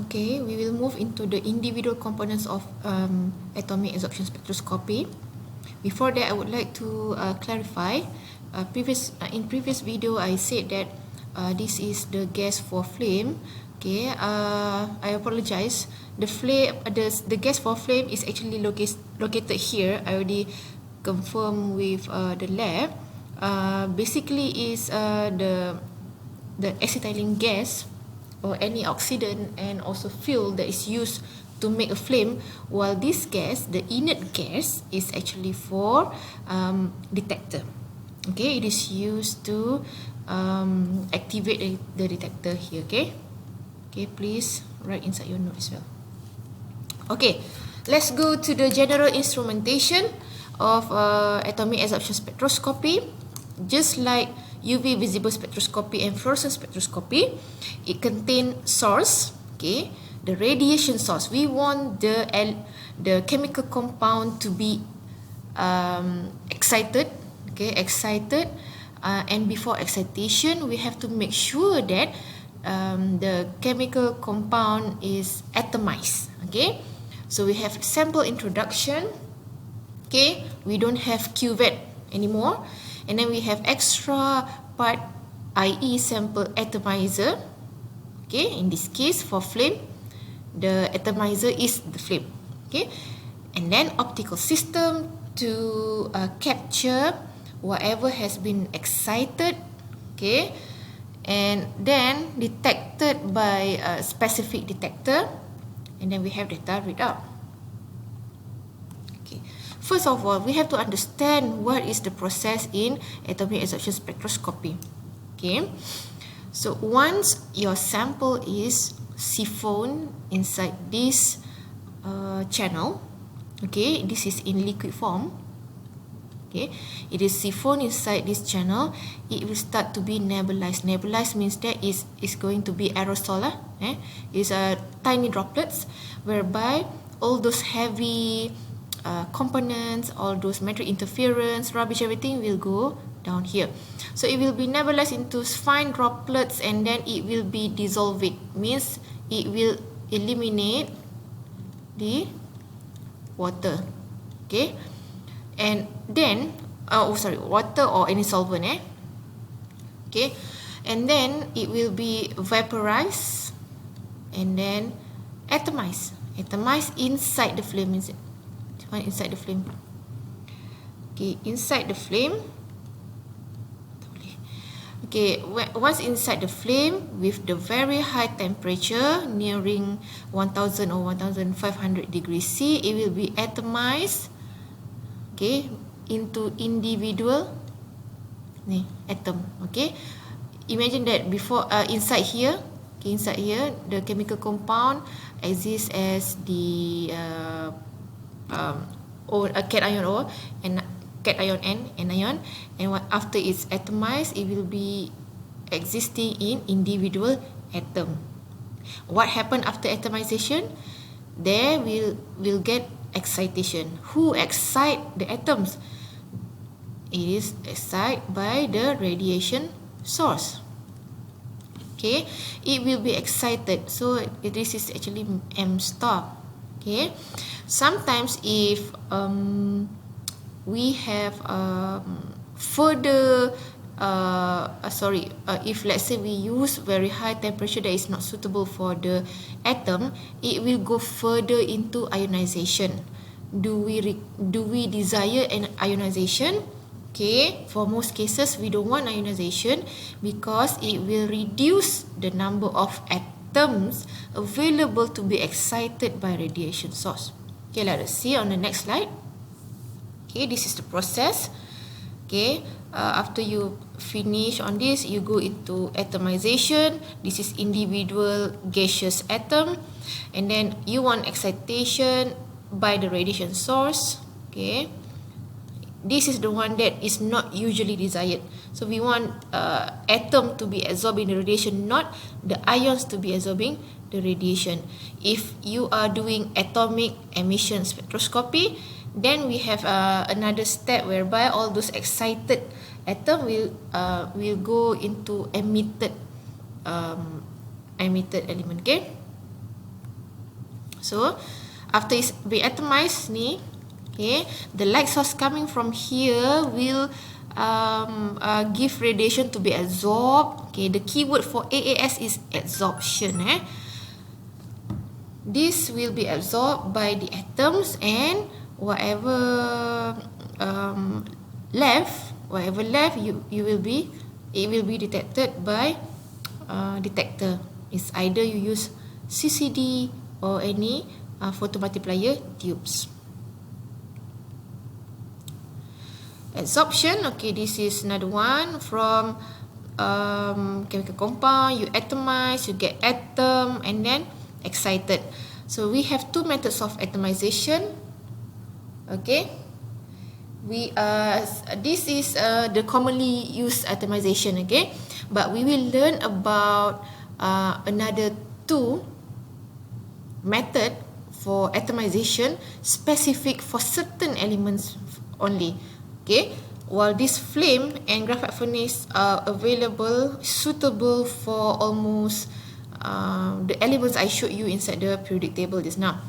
Okay, we will move into the individual components of atomic absorption spectroscopy. Before that, I would like to clarify. In previous video, I said that this is the gas for flame. Okay, I apologize. The gas for flame is actually located here. I already confirmed with the lab. Basically, is the acetylene gas or any oxidant and also fuel that is used to make a flame, while this gas, the inert gas, is actually for detector. Okay, it is used to activate the detector here. Okay, please write inside your note as well. Okay, let's go to the general instrumentation of atomic absorption spectroscopy. Just like UV visible spectroscopy and fluorescence spectroscopy, it contains source, okay, the radiation source. We want the chemical compound to be excited, okay, and before excitation, we have to make sure that the chemical compound is atomized. Okay, so we have sample introduction. Okay, we don't have cuvette anymore. And then we have extra part, i.e. sample atomizer. Okay, in this case for flame, the atomizer is the flame. Okay, and then optical system to capture whatever has been excited. Okay, and then detected by a specific detector, and then we have data readout. First of all, we have to understand what is the process in atomic absorption spectroscopy. Okay, so once your sample is siphoned inside this channel, okay, this is in liquid form. Okay, it is siphoned inside this channel. It will start to be nebulized. Nebulized means that is going to be aerosol. It's tiny droplets, whereby all those heavy components, all those matrix interference, rubbish, everything will go down here. So it will be nebulized into fine droplets, and then it will be dissolved. Means it will eliminate the water. Okay, and then water or any solvent. Okay, and then it will be vaporized and then atomized. Atomized inside the flame, is it? Inside the flame. Okay, inside the flame. Okay, once inside the flame with the very high temperature nearing 1000 or 1500 degrees C, it will be atomized, okay, into individual atom. Okay, imagine that before inside here, okay, inside here the chemical compound exists as the or a cation O and cation N, anion, and after it's atomized, it will be existing in individual atom. What happened after atomization? There will get excitation. Who excite the atoms? It is excited by the radiation source. Okay, it will be excited. So this is actually M star. Okay, sometimes if we have further if let's say we use very high temperature that is not suitable for the atom, it will go further into ionization. Do we desire an ionization? Okay, for most cases we don't want ionization because it will reduce the number of atoms available to be excited by radiation source. Okay, let us see on the next slide. Okay, this is the process. Okay, after you finish on this, you go into atomization. This is individual gaseous atom, and then you want excitation by the radiation source. Okay, this is the one that is not usually desired. So we want atom to be absorbing the radiation, not the ions to be absorbing the radiation. If you are doing atomic emission spectroscopy, then we have another step whereby all those excited atom will go into emitted element. Okay. So after it's be atomized ni, okay, the light source coming from here will give radiation to be absorbed. Okay, the keyword for AAS is absorption. This will be absorbed by the atoms, and whatever left, it will be detected by detector. It's either you use CCD or any photomultiplier tubes. Absorption, okay, this is another one from chemical compound. You atomize, you get atom, and then excited. So we have two methods of atomization. Okay, this is the commonly used atomization. Okay, but we will learn about another two method for atomization specific for certain elements only. Okay, while this flame and graphite furnace are available, suitable for almost the elements I showed you inside the periodic table just now.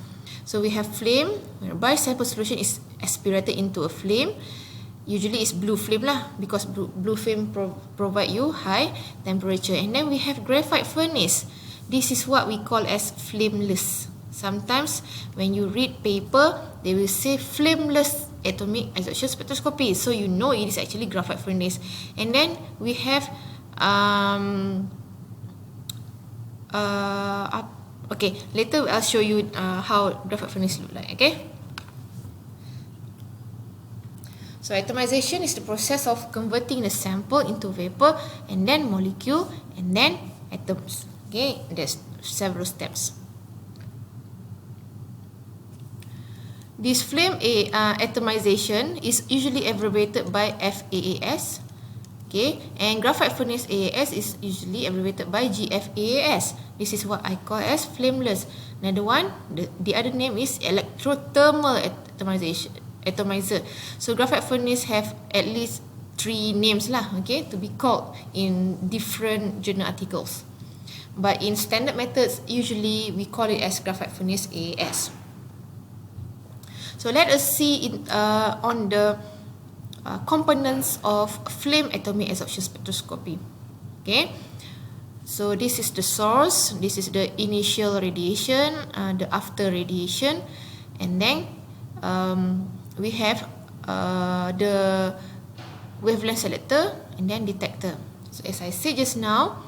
So we have flame, whereby sample solution is aspirated into a flame. Usually it's blue flame lah, because blue flame provide you high temperature. And then we have graphite furnace. This is what we call as flameless. Sometimes when you read paper, they will say flameless atomic absorption spectroscopy. So you know it is actually graphite furnace. And then we have okay, later I'll show you how graphite furnace look like. Okay, so atomization is the process of converting the sample into vapor, and then molecule, and then atoms. Okay, there's several steps. This flame atomization is usually abbreviated by FAAS. Okay, and graphite furnace AAS is usually abbreviated by GFAAS. This is what I call as flameless. Another one, the other name is electrothermal atomizer. So graphite furnace have at least 3 names lah, okay, to be called in different journal articles. But in standard methods, usually we call it as graphite furnace AAS. So let us see on the components of flame atomic absorption spectroscopy. Okay, so this is the source, this is the initial radiation, the after radiation, and then we have the wavelength selector and then detector. So as I said just now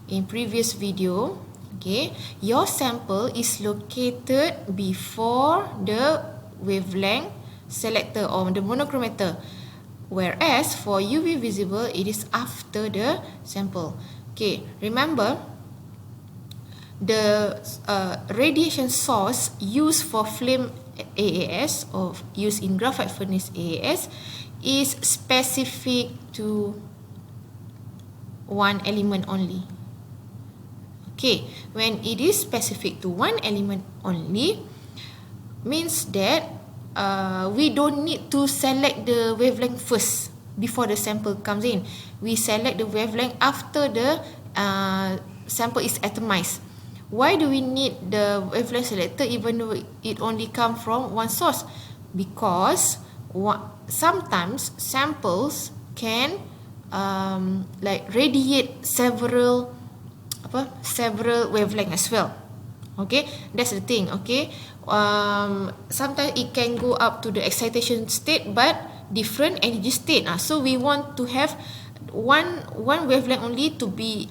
in previous video, okay, your sample is located before the wavelength selector or the monochromator, whereas for UV visible it is after the sample. Okay, remember the radiation source used for flame AAS or used in graphite furnace AAS is specific to one element only. Okay, when it is specific to one element only, means that we don't need to select the wavelength first before the sample comes in. We select the wavelength after the sample is atomized. Why do we need the wavelength selector even though it only comes from one source? Because sometimes samples can like radiate several wavelength as well. Okay, that's the thing. Okay, sometimes it can go up to the excitation state but different energy state. So we want to have one wavelength only to be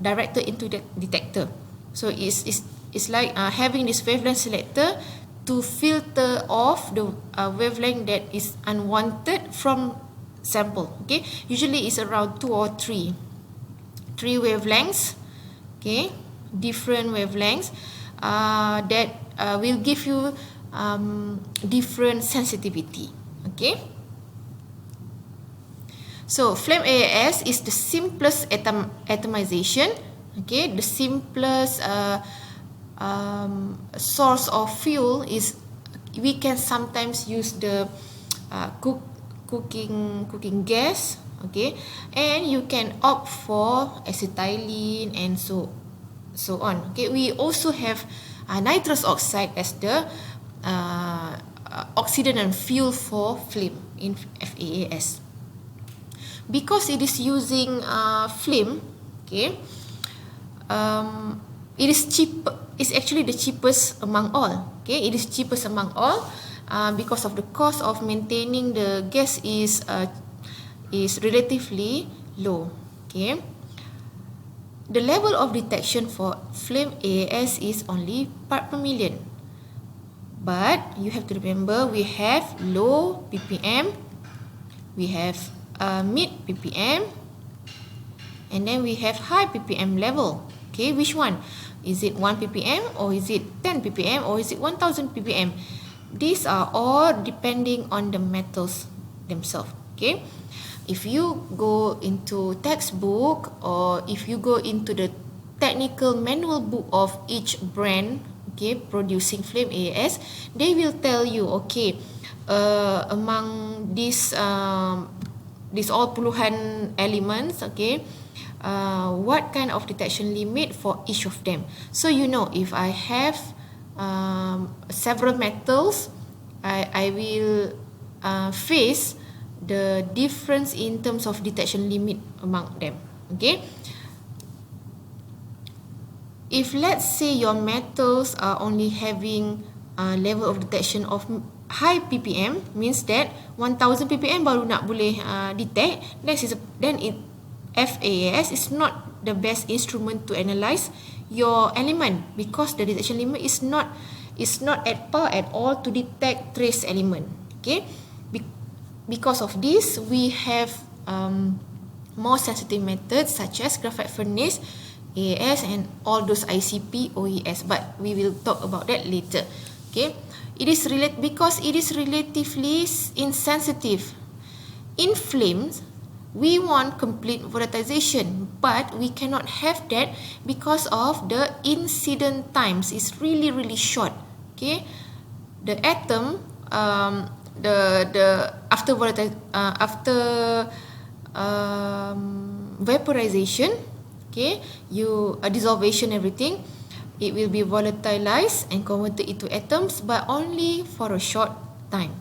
directed into the detector. So it's like having this wavelength selector to filter off the wavelength that is unwanted from sample. Okay, usually it's around 2 or 3 wavelengths. Okay, different wavelengths that will give you different sensitivity. Okay, so flame AAS is the simplest atomization. Okay, the simplest source of fuel is we can sometimes use the cooking gas. Okay, and you can opt for acetylene and so so on. Okay, we also have nitrous oxide as the oxidant and fuel for flame in FAAS. Because it is using flame, okay, it is cheap. It's actually the cheapest among all. Okay, it is cheapest among all because of the cost of maintaining the gas is relatively low. Okay, the level of detection for flame AAS is only part per million. But you have to remember we have low ppm, we have mid ppm, and then we have high ppm level. Okay, which one? Is it 1 ppm or is it 10 ppm or is it 1000 ppm? These are all depending on the metals themselves. Okay, if you go into textbook or if you go into the technical manual book of each brand, okay, producing flame AAS, they will tell you, okay, among these all puluhan elements, okay, what kind of detection limit for each of them. So you know, if I have several metals, I will face the difference in terms of detection limit among them. Okay, if let's say your metals are only having a level of detection of high ppm, means that 1000 ppm baru nak boleh detect, then FAAS is not the best instrument to analyze your element because the detection limit is not at par at all to detect trace element. Okay, because of this, we have more sensitive methods such as graphite furnace, AAS, and all those ICP, OES. But we will talk about that later. Okay, because it is relatively insensitive. In flames, we want complete volatilization, but we cannot have that because of the incident times is really short. Okay, the atom after vaporization, okay, dissolution, everything, it will be volatilized and converted into atoms, but only for a short time.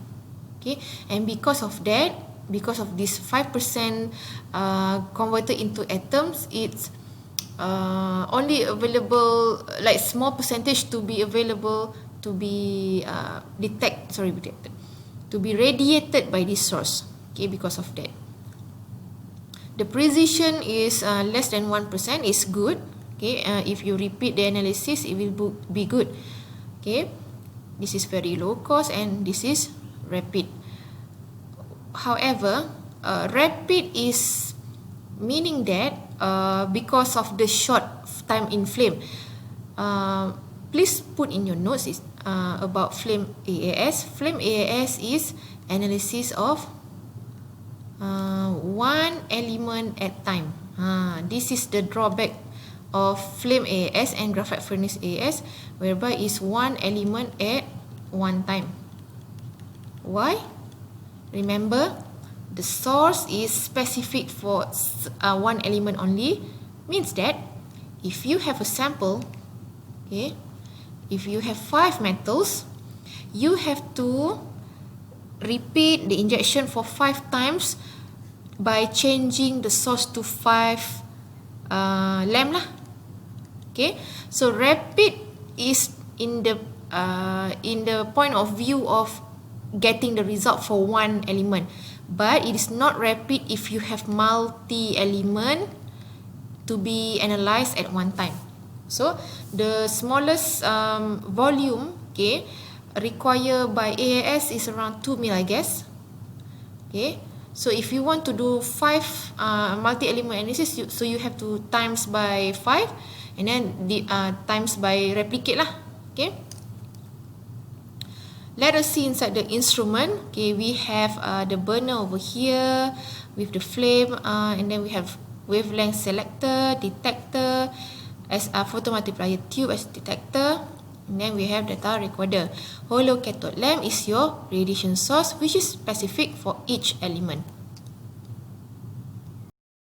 Okay, and because of this 5% converted into atoms, it's only available, like small percentage to be available to be detected, to be radiated by this source. Okay, because of that, the precision is less than 1%, is good. Okay, if you repeat the analysis, it will be good. Okay, this is very low cost and this is rapid. However, rapid is meaning that because of the short time in flame, please put in your notes about flame AAS. Flame AAS is analysis of one element at time. This is the drawback of flame AAS and graphite furnace AAS, whereby is one element at one time. Why? Remember, the source is specific for one element only, means that if you have a sample, okay, if you have 5 metals, you have to repeat the injection for 5 times by changing the source to 5 lamp lah. Okay, so rapid is in the point of view of getting the result for one element, but it is not rapid if you have multi element to be analyzed at one time. So the smallest volume, okay, required by AAS is around 2 mil, I guess. Okay, so if you want to do 5 multi-element analysis, so you have to times by 5 and then times by replicate lah. Okay, let us see inside the instrument. Okay, we have the burner over here with the flame, and then we have wavelength selector, detector, as a photomultiplier tube as detector, and then we have data recorder. Hollow cathode lamp is your radiation source, which is specific for each element.